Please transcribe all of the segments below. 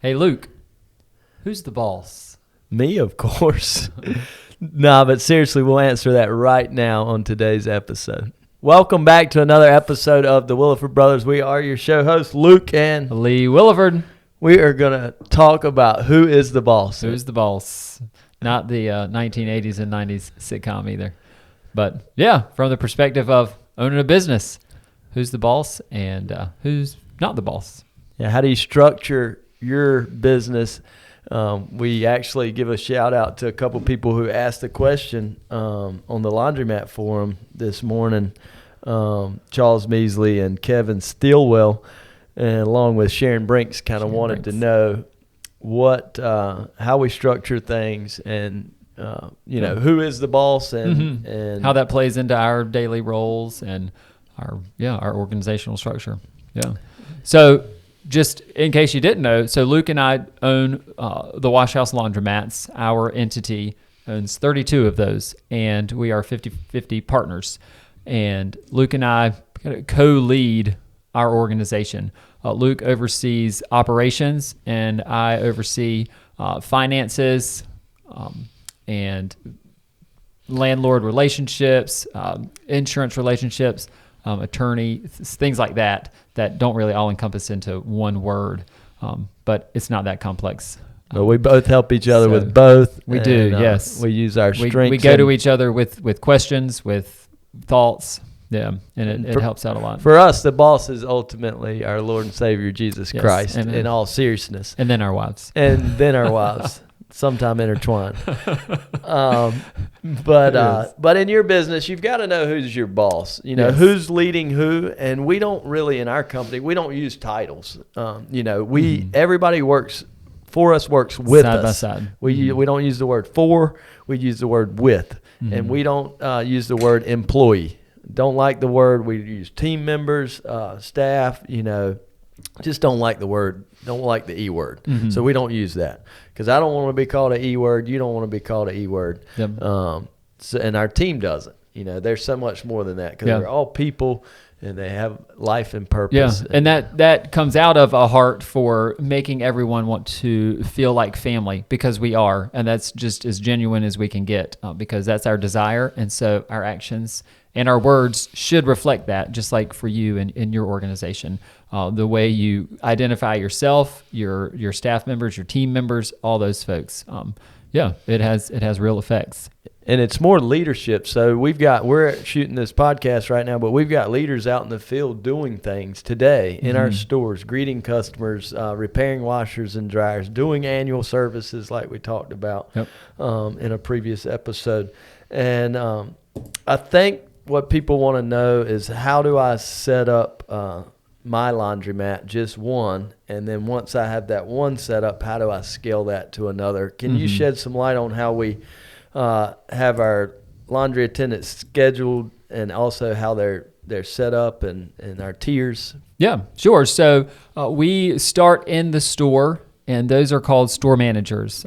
Hey, Luke, who's the boss? Me, of course. Nah, but seriously, we'll answer that right now on today's episode. Welcome back to another episode of the Williford Brothers. We are your show hosts, Luke and Lee Williford. We are going to talk about who is the boss. Who's the boss? Not the 1980s and 90s sitcom either. But yeah, from the perspective of owning a business, who's the boss and who's not the boss? Yeah, how do you structure your business? We actually give a shout out to a couple people who asked the question on the Laundromat forum this morning. Charles Measley and Kevin Stilwell, and along with Sharon Brinks, kind of wanted to know what how we structure things and who is the boss and how that plays into our daily roles and our organizational structure. Yeah. So just in case you didn't know, so Luke and I own the Wash House Laundromats. Our entity owns 32 of those, and we are 50-50 partners. And Luke and I co-lead our organization. Luke oversees operations, and I oversee finances and landlord relationships, insurance relationships, attorney, things like that don't really all encompass into one word, but it's not that complex. But we both help each other with both. We do, yes. We use our strengths. We go to each other with questions, with thoughts, and it helps out a lot. For us, the boss is ultimately our Lord and Savior, Jesus Christ, in all seriousness. And then our wives. And then our wives. Sometime intertwined. But in your business, you've got to know who's your boss, who's leading who. And we don't really, in our company, we don't use titles. Everybody works for us, works with side us. By side. We don't use the word for, we use the word with. And we don't use the word employee. Don't like the word. We use team members, staff, just don't like the word, don't like the E word. So we don't use that because I don't want to be called an E word. You don't want to be called an E word. Yep. And our team doesn't. There's so much more than that because they're all people and they have life and purpose. Yeah, and that comes out of a heart for making everyone want to feel like family because we are, and that's just as genuine as we can get because that's our desire, and so our actions and our words should reflect that, just like for you and in your organization. The way you identify yourself, your staff members, your team members, all those folks. It has real effects. And it's more leadership. So we're shooting this podcast right now, but we've got leaders out in the field doing things today in our stores, greeting customers, repairing washers and dryers, doing annual services like we talked about in a previous episode. And I think what people want to know is how do I set up my laundromat, just one, and then once I have that one set up, how do I scale that to another? Can you shed some light on how we have our laundry attendants scheduled and also how they're set up and our tiers? Yeah, sure. So we start in the store, and those are called store managers.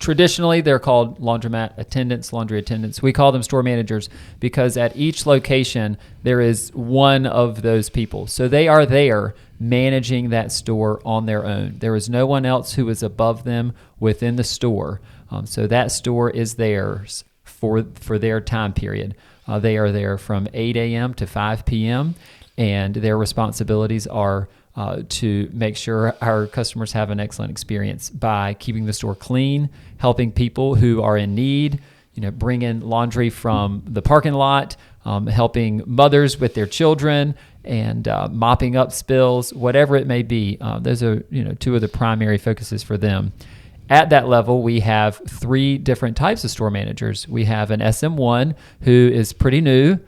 Traditionally, they're called laundromat attendants, laundry attendants. We call them store managers because at each location, there is one of those people. So they are there managing that store on their own. There is no one else who is above them within the store. So that store is theirs for their time period. They are there from 8 a.m. to 5 p.m., and their responsibilities are to make sure our customers have an excellent experience by keeping the store clean, helping people who are in need, bring in laundry from the parking lot, helping mothers with their children, and mopping up spills, whatever it may be. Those are two of the primary focuses for them. At that level, we have 3 different types of store managers. We have an SM1 who is pretty new.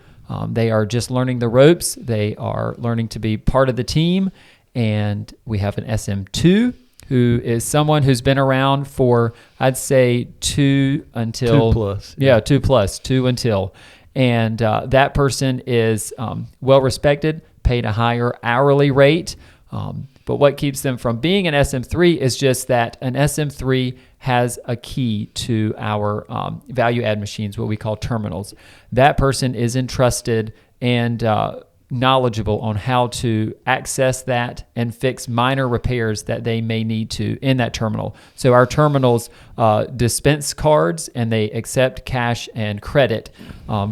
They are just learning the ropes. They are learning to be part of the team. And we have an SM2 who is someone who's been around for, I'd say, 2 until... 2 plus. Yeah, 2 plus, 2 until. And that person is well-respected, paid a higher hourly rate. But what keeps them from being an SM3 is just that an SM3 has a key to our value add machines, what we call terminals. That person is entrusted and knowledgeable on how to access that and fix minor repairs that they may need to in that terminal. So our terminals dispense cards, and they accept cash and credit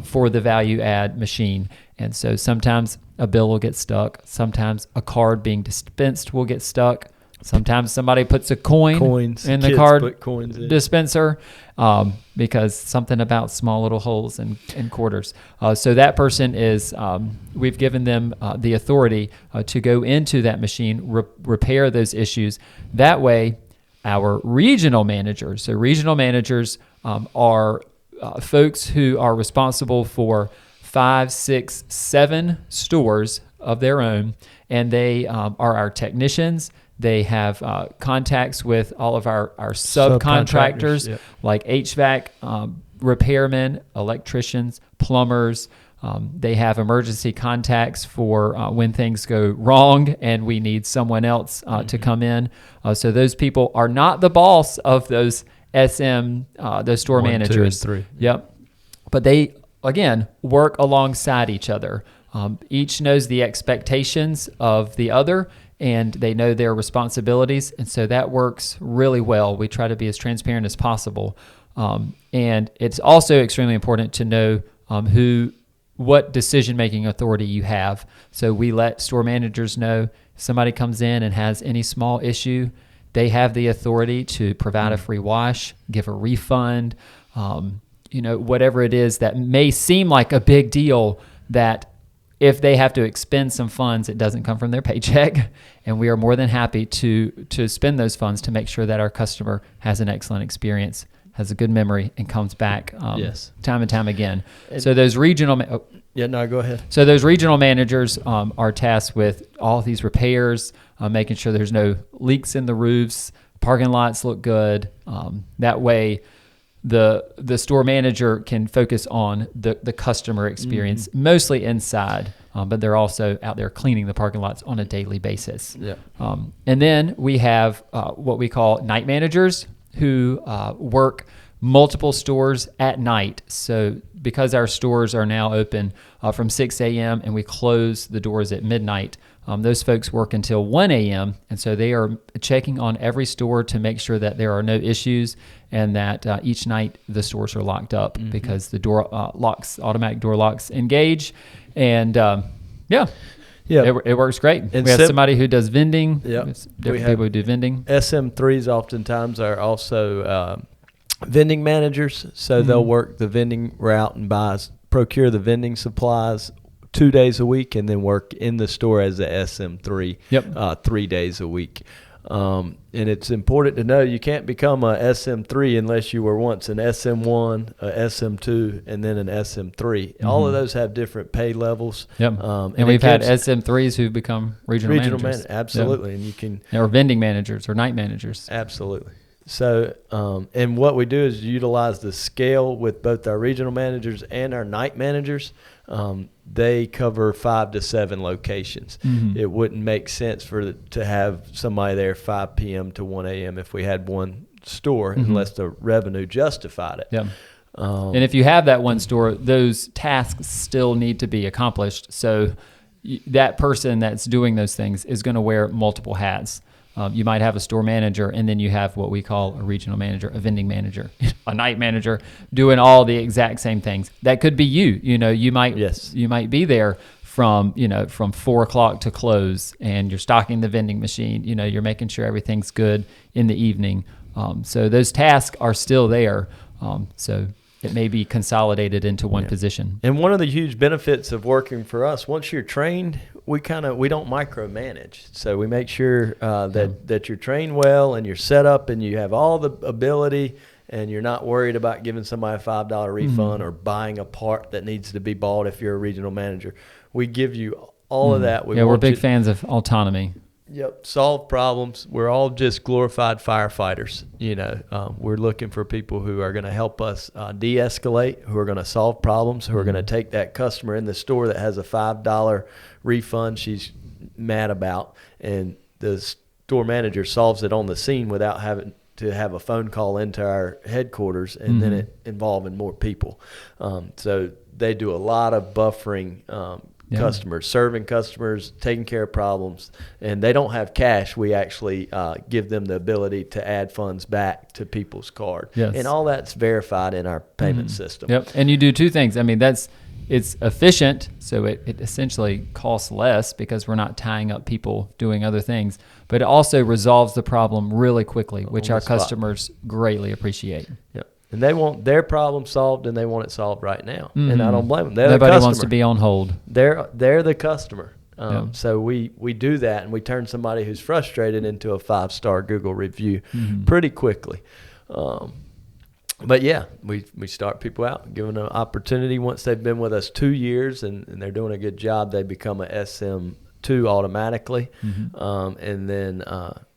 for the value add machine. And so sometimes a bill will get stuck. Sometimes a card being dispensed will get stuck. Sometimes somebody puts a coins in the card dispenser because something about small little holes and quarters. So that person is, we've given them the authority to go into that machine, repair those issues. That way, our regional managers, so regional managers are folks who are responsible for 5, 6, 7 stores of their own, and they are our technicians. They have contacts with all of our subcontractors, yep, like HVAC repairmen, electricians, plumbers. They have emergency contacts for when things go wrong and we need someone else to come in. So those people are not the boss of those those store 1, managers. 2, and 3. Yep. But they, again, work alongside each other. Each knows the expectations of the other, and they know their responsibilities, and so that works really well. We try to be as transparent as possible, and it's also extremely important to know what decision-making authority you have. So we let store managers know if somebody comes in and has any small issue, they have the authority to provide a free wash, give a refund, whatever it is that may seem like a big deal, that if they have to expend some funds, it doesn't come from their paycheck, and we are more than happy to spend those funds to make sure that our customer has an excellent experience, has a good memory, and comes back time and time again. So those regional go ahead. So those regional managers are tasked with all these repairs, making sure there's no leaks in the roofs, parking lots look good. That way, the store manager can focus on the customer experience, mostly inside, but they're also out there cleaning the parking lots on a daily basis. Yeah. And then we have what we call night managers who work multiple stores at night. So because our stores are now open from 6 a.m. and we close the doors at midnight, those folks work until 1 a.m. And so they are checking on every store to make sure that there are no issues and that each night the stores are locked up because the door automatic door locks engage. And it works great. And we have somebody who does vending. Different people who do vending. SM3s oftentimes are also vending managers. So they'll work the vending route and procure the vending supplies 2 days a week, and then work in the store as a SM3 3 days a week. And it's important to know you can't become a SM3 unless you were once an SM1, a SM2, and then an SM3. All of those have different pay levels. And we've had SM3s who become regional managers. Absolutely. And or vending managers or night managers. Absolutely. So, and what we do is utilize the scale with both our regional managers and our night managers. They cover 5 to 7 locations. It wouldn't make sense to have somebody there 5 p.m. to 1 a.m. if we had one store, unless the revenue justified it. And if you have that one store, those tasks still need to be accomplished. So that person that's doing those things is going to wear multiple hats. You might have a store manager, and then you have what we call a regional manager, a vending manager, a night manager, doing all the exact same things. That could be you. You might be there from 4 o'clock to close, and you're stocking the vending machine. You're making sure everything's good in the evening. So those tasks are still there. So it may be consolidated into one position. And one of the huge benefits of working for us, once you're trained, we don't micromanage. So we make sure that you're trained well and you're set up and you have all the ability, and you're not worried about giving somebody a $5 refund or buying a part that needs to be bought if you're a regional manager. We give you all of that. We're big fans of autonomy. Solve problems. We're all just glorified firefighters. We're looking for people who are going to help us de-escalate, who are going to solve problems, who are going to take that customer in the store that has a $5 refund she's mad about, and the store manager solves it on the scene without having to have a phone call into our headquarters and then it involving more people. So they do a lot of buffering customers, serving customers, taking care of problems, and they don't have cash. We actually give them the ability to add funds back to people's card. Yes. And all that's verified in our payment system. Yep. And you do two things. I mean, it's efficient, so it essentially costs less because we're not tying up people doing other things, but it also resolves the problem really quickly, which our customers greatly appreciate. Yep. And they want their problem solved, and they want it solved right now. And I don't blame them. They're Nobody the customer. wants to be on hold. They're the customer. So we do that, and we turn somebody who's frustrated into a 5-star Google review pretty quickly. But yeah, we start people out, give them an opportunity. Once they've been with us 2 years and they're doing a good job, they become a SM2 automatically. And then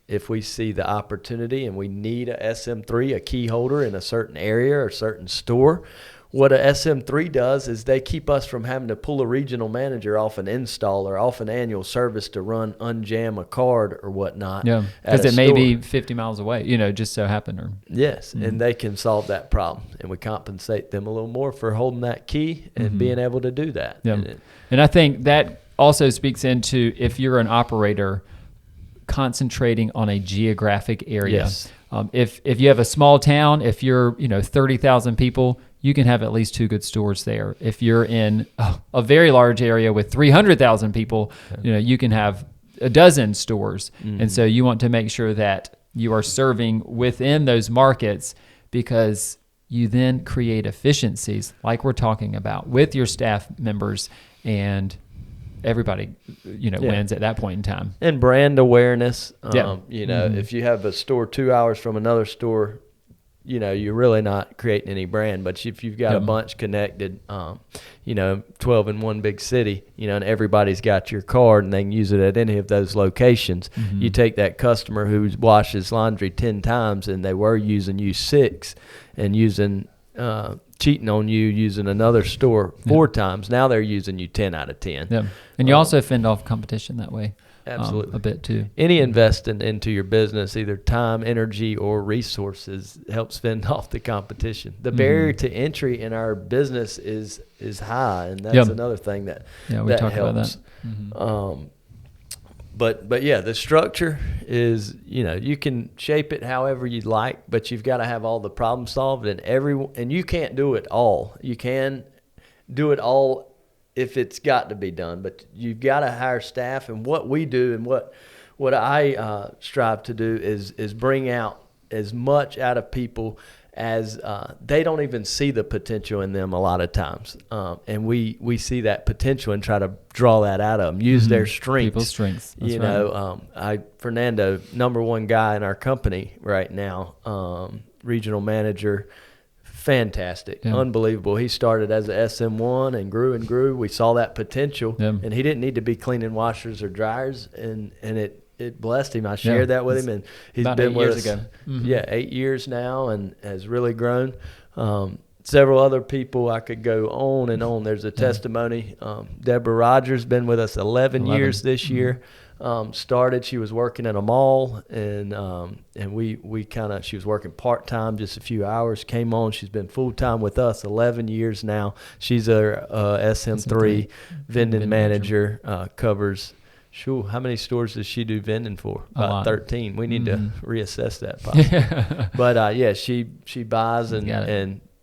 if we see the opportunity and we need a SM3, a key holder in a certain area or a certain store, what a SM3 does is they keep us from having to pull a regional manager off an install or off an annual service to unjam a card or whatnot. Yeah, because it may be 50 miles away, just so happen. Or yes, and they can solve that problem, and we compensate them a little more for holding that key and being able to do that. Yeah. And I think that also speaks into, if you're an operator, concentrating on a geographic area. Yes. If you have a small town, if you're 30,000 people, you can have at least 2 good stores there. If you're in a very large area with 300,000 people, you can have a dozen stores. And so you want to make sure that you are serving within those markets, because you then create efficiencies like we're talking about with your staff members, and everybody wins at that point in time. And brand awareness. If you have a store 2 hours from another store, you're really not creating any brand. But if you've got a bunch connected, 12 in one big city, and everybody's got your card and they can use it at any of those locations, you take that customer who washes laundry 10 times and they were using you 6 and cheating on you using another store 4 times. Now they're using you 10 out of 10. Yeah. And you also fend off competition that way. Absolutely. A bit too. Any investing into your business, either time, energy, or resources, helps fend off the competition. The barrier to entry in our business is high, and that's another thing that we talk helps. About that. But yeah, the structure is, you can shape it however you'd like, but you've got to have all the problems solved, and you can't do it all. You can do it all if it's got to be done, but you've got to hire staff. And what we do, and what I strive to do, is bring out as much out of people as they don't even see the potential in them a lot of times. And we see that potential and try to draw that out of them, use their strengths. People's strengths. That's Fernando, number 1 guy in our company right now, regional manager, fantastic, unbelievable. He started as a SM1 and grew. We saw that potential, and he didn't need to be cleaning washers or dryers, and it blessed him. I shared that with him, and he's about been 8 with years us. ago. 8 years now, and has really grown. Several other people, I could go on and on. There's a testimony. Deborah Rogers, been with us 11 years this year. She was working at a mall, and she was working part-time, just a few hours, came on. She's been full-time with us 11 years now. She's our SM3 vending manager, covers, how many stores does she do vending for? About 13. We need to reassess that possibly. But she buys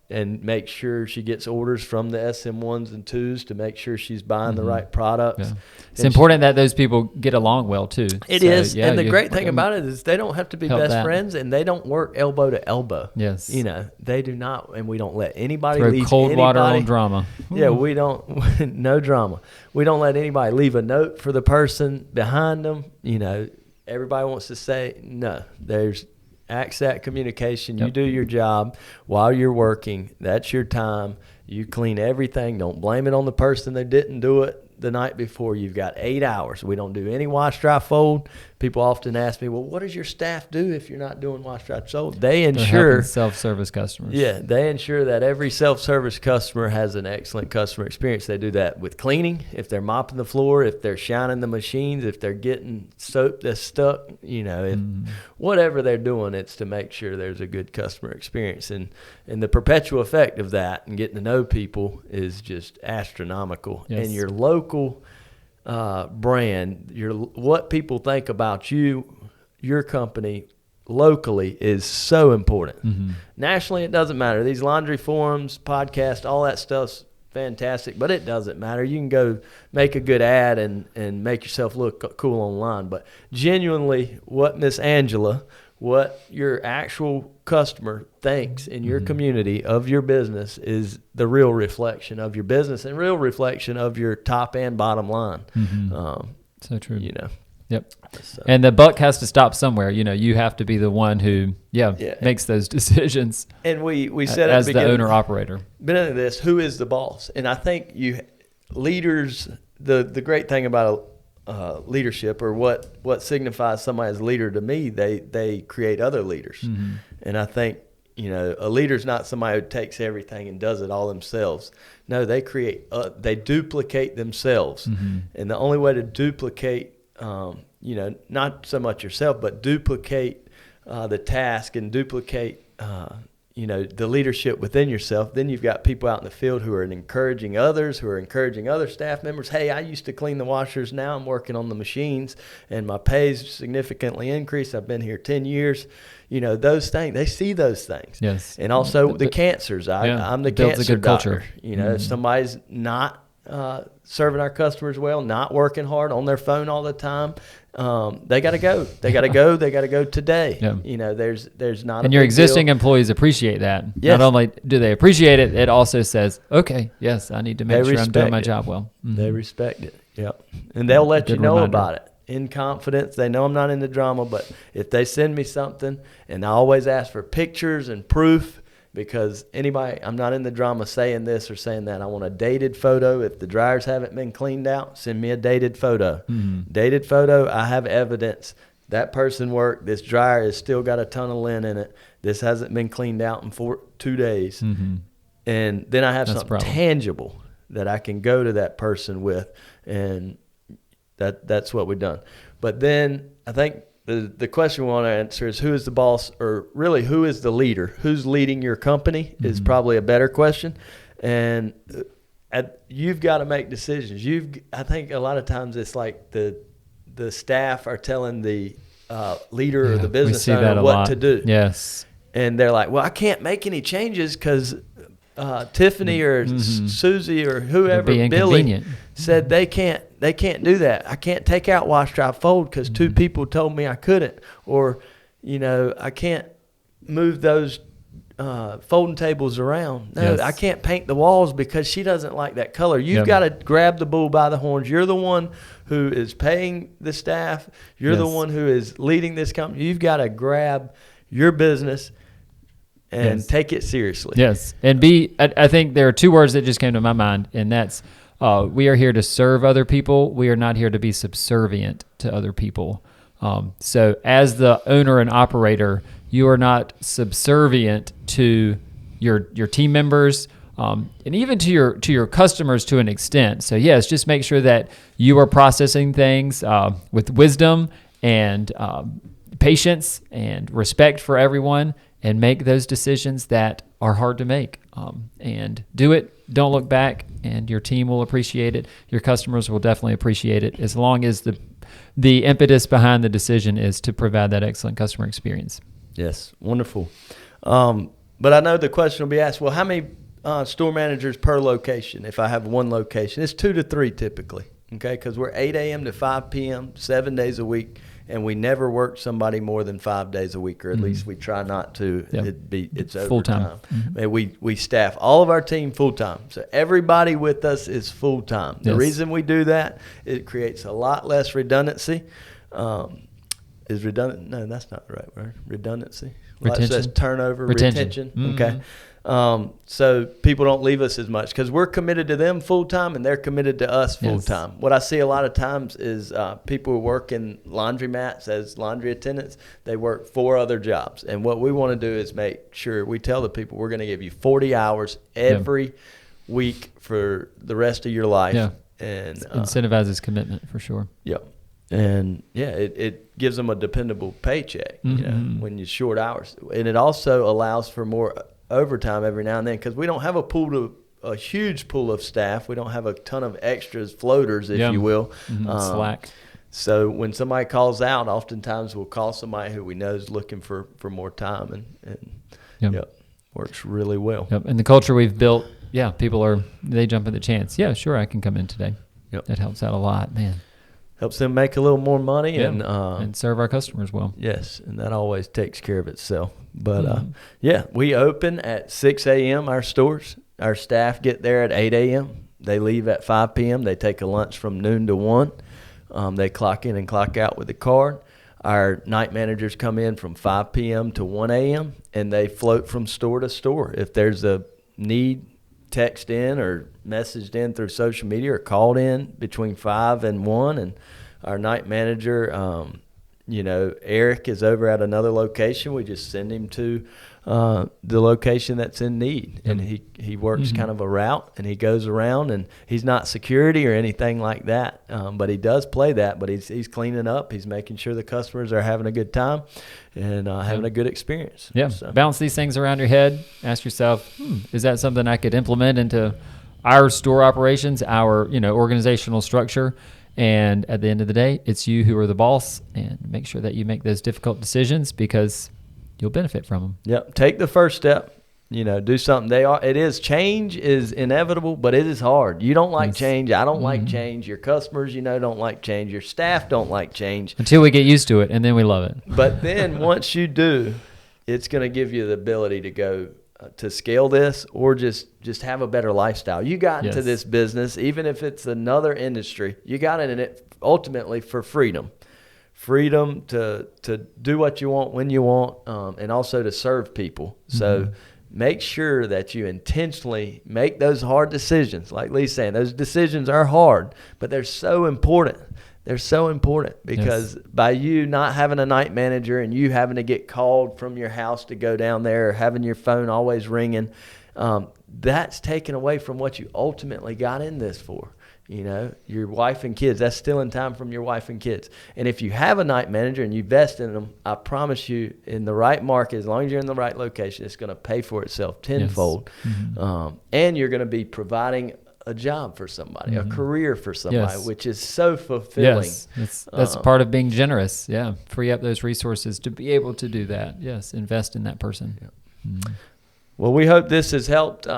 and make sure she gets orders from the SM1s and 2s to make sure she's buying the right products. Yeah. It's important that those people get along well too. It is. And the great thing about it is they don't have to be best friends, and they don't work elbow to elbow. Yes. They do not, and we don't let anybody Throw leave cold water on drama. Yeah, we don't, no drama. We don't let anybody leave a note for the person behind them. Everybody wants to say, no, there's that communication. You do your job while you're working. That's your time. You clean everything. Don't blame it on the person that didn't do it the night before. You've got 8 hours. We don't do any wash, dry, fold. people often ask me, well, what does your staff do if you're not doing wash, dry, fold? They They're ensure helping self-service customers. Yeah, they ensure that every self-service customer has an excellent customer experience. They do that with cleaning, if they're mopping the floor, if they're shining the machines, if they're getting soap that's stuck, if whatever they're doing, it's to make sure there's a good customer experience. And the perpetual effect of that and getting to know people is just astronomical. Yes. And your local brand, what people think about you, your company, locally is so important. Nationally, it doesn't matter. These laundry forums, podcasts, all that stuff's fantastic, but it doesn't matter. You can go make a good ad and make yourself look cool online. But genuinely, what Miss Angela, what your actual customer thinks in your community of your business is the real reflection of your business and real reflection of your top and bottom line. So true. Yep. So. And the buck has to stop somewhere. You have to be the one who, makes those decisions. And we said as the owner operator. Beginning of this, who is the boss? And I think leaders. The great thing about leadership, or what signifies somebody as a leader to me, they create other leaders. And I think a leader's not somebody who takes everything and does it all themselves. No, they they duplicate themselves, and the only way to duplicate. Not so much yourself, but duplicate the task and duplicate, the leadership within yourself. Then you've got people out in the field who are encouraging others, who are encouraging other staff members. Hey, I used to clean the washers. Now I'm working on the machines, and my pay's significantly increased. I've been here 10 years. Those things, they see those things. Yes. And also the cancers. I'm the cancer doctor. If somebody's not serving our customers well, not working hard, on their phone all the time, they got to go. They got to go. They got to go today. Yeah. There's not. And your existing employees appreciate that. Yes. Not only do they appreciate it, it also says, okay, yes, I need to make sure I'm doing my job well. They respect it. Yep. And they'll let you know about it in confidence. They know I'm not into drama, but if they send me something, and I always ask for pictures and proof. Because I'm not in the drama saying this or saying that. I want a dated photo. If the dryers haven't been cleaned out, send me a dated photo. Dated photo, I have evidence. That person worked. This dryer has still got a ton of lint in it. This hasn't been cleaned out in 2 days. And then I have something tangible that I can go to that person with. And that's what we've done. But then I think the question we want to answer is, who is the boss, or really who is the leader? Who's leading your company is probably a better question. And you've got to make decisions. I think a lot of times it's like the staff are telling the leader or the business owner what to do. Yes. And they're like, well, I can't make any changes because Tiffany or Susie or whoever, Billy, said they can't do that. I can't take out wash, dry, fold because 2 people told me I couldn't. Or, I can't move those folding tables around. No, I can't paint the walls because she doesn't like that color. You've got to grab the bull by the horns. You're the one who is paying the staff. You're the one who is leading this company. You've got to grab your business and take it seriously. Yes. And I think there are 2 words that just came to my mind, and that's we are here to serve other people. We are not here to be subservient to other people. So as the owner and operator, you are not subservient to your team members, and even to your customers to an extent. So yes, just make sure that you are processing things with wisdom and patience and respect for everyone, and make those decisions that are hard to make. And do it. Don't look back, and your team will appreciate it. Your customers will definitely appreciate it, as long as the impetus behind the decision is to provide that excellent customer experience. Yes, wonderful. But I know the question will be asked, well, how many store managers per location if I have one location? It's 2 to 3 typically, okay, because we're 8 a.m. to 5 p.m., 7 days a week. And we never work somebody more than 5 days a week, or at least we try not to. Yep. It's overtime. And we staff all of our team full time, so everybody with us is full time. The reason we do that, it creates a lot less redundancy, is redundant. No, that's not the right word. Redundancy. Retention. It says turnover, retention. Mm-hmm. Okay. So people don't leave us as much because we're committed to them full time and they're committed to us full time. Yes. What I see a lot of times is people who work in laundromats as laundry attendants, they work 4 other jobs. And what we want to do is make sure we tell the people we're going to give you 40 hours every week for the rest of your life. Yeah. And incentivizes commitment for sure. Yep. And it gives them a dependable paycheck, when you're short hours. And it also allows for more overtime every now and then because we don't have a huge pool of staff. We don't have a ton of extras, floaters, if you will. Slack. So when somebody calls out, oftentimes we'll call somebody who we know is looking for more time, and works really well. Yep. And the culture we've built, people they jump at the chance. Yeah, sure, I can come in today. Yep. That helps out a lot, man. Helps them make a little more money and serve our customers well. Yes, and that always takes care of itself. But, we open at 6 a.m. our stores. Our staff get there at 8 a.m. They leave at 5 p.m. They take a lunch from noon to 1. They clock in and clock out with a card. Our night managers come in from 5 p.m. to 1 a.m., and they float from store to store. If there's a need, text in or messaged in through social media or called in between 5 and 1. And our night manager, Eric is over at another location. We just send him to the location that's in need. And he works kind of a route, and he goes around, and he's not security or anything like that. But he does play that, but he's cleaning up. He's making sure the customers are having a good time and having a good experience. Yeah. So. Bounce these things around your head. Ask yourself, is that something I could implement into our store operations, our organizational structure? And at the end of the day, it's you who are the boss, and make sure that you make those difficult decisions because you'll benefit from them. Yep. Take the first step. Do something. Change is inevitable, but it is hard. You don't like change. I don't like change. Your customers, don't like change. Your staff don't like change. Until we get used to it, and then we love it. But then once you do, it's going to give you the ability to go to scale this or just have a better lifestyle. You got into this business, even if it's another industry, you got in it ultimately for freedom to do what you want when you want, and also to serve people. So make sure that you intentionally make those hard decisions. Like Lee's saying, those decisions are hard, but they're so important. They're so important because by you not having a night manager and you having to get called from your house to go down there or having your phone always ringing, that's taken away from what you ultimately got in this for. Your wife and kids, that's stealing time from your wife and kids. And if you have a night manager and you invest in them, I promise you in the right market, as long as you're in the right location, it's going to pay for itself tenfold. And you're going to be providing a job for somebody, a career for somebody, which is so fulfilling. Yes, that's part of being generous. Yeah, free up those resources to be able to do that. Yes, invest in that person. Yeah. Well, we hope this has helped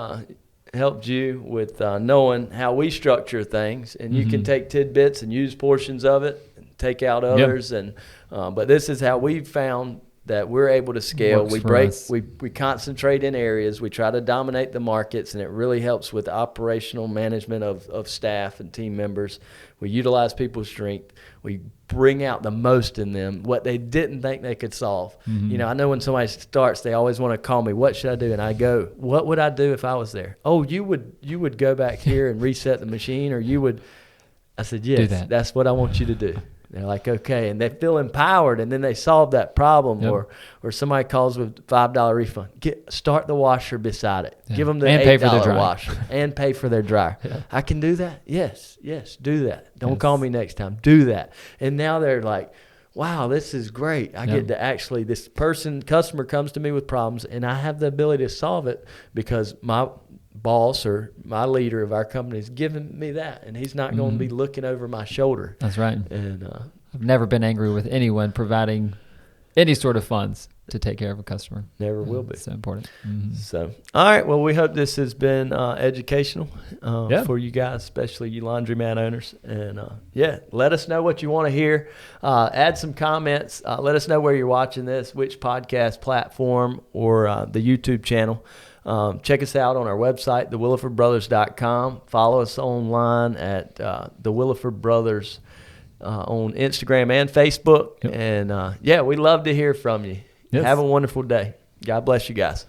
you with knowing how we structure things, and you can take tidbits and use portions of it, and take out others, and but this is how we've found that we're able to scale. We concentrate in areas. We try to dominate the markets, and it really helps with operational management of staff and team members. We utilize people's strength. We bring out the most in them, what they didn't think they could solve. I know when somebody starts, they always want to call me, what should I do? And I go, what would I do if I was there? Oh, you would go back here and reset the machine, or you would. I said, yes, that's what I want you to do. They're like, okay, and they feel empowered, and then they solve that problem, or somebody calls with $5 refund. Start the washer beside it. Give them the $8 washer and pay for their dryer. I can do that? Yes, do that. Don't call me next time. Do that. And now they're like, wow, this is great. I get to actually, customer comes to me with problems, and I have the ability to solve it because my boss or my leader of our company is giving me that, and he's not going to be looking over my shoulder. That's right. And I've never been angry with anyone providing any sort of funds to take care of a customer. Never will be. It's so important. So, all right. Well, we hope this has been educational for you guys, especially you laundromat owners. And let us know what you want to hear. Add some comments. Let us know where you're watching this, which podcast platform or the YouTube channel. Check us out on our website, thewillifordbrothers.com. Follow us online at the Williford Brothers on Instagram and Facebook. Yep. And, yeah, we love to hear from you. Yes. Have a wonderful day. God bless you guys.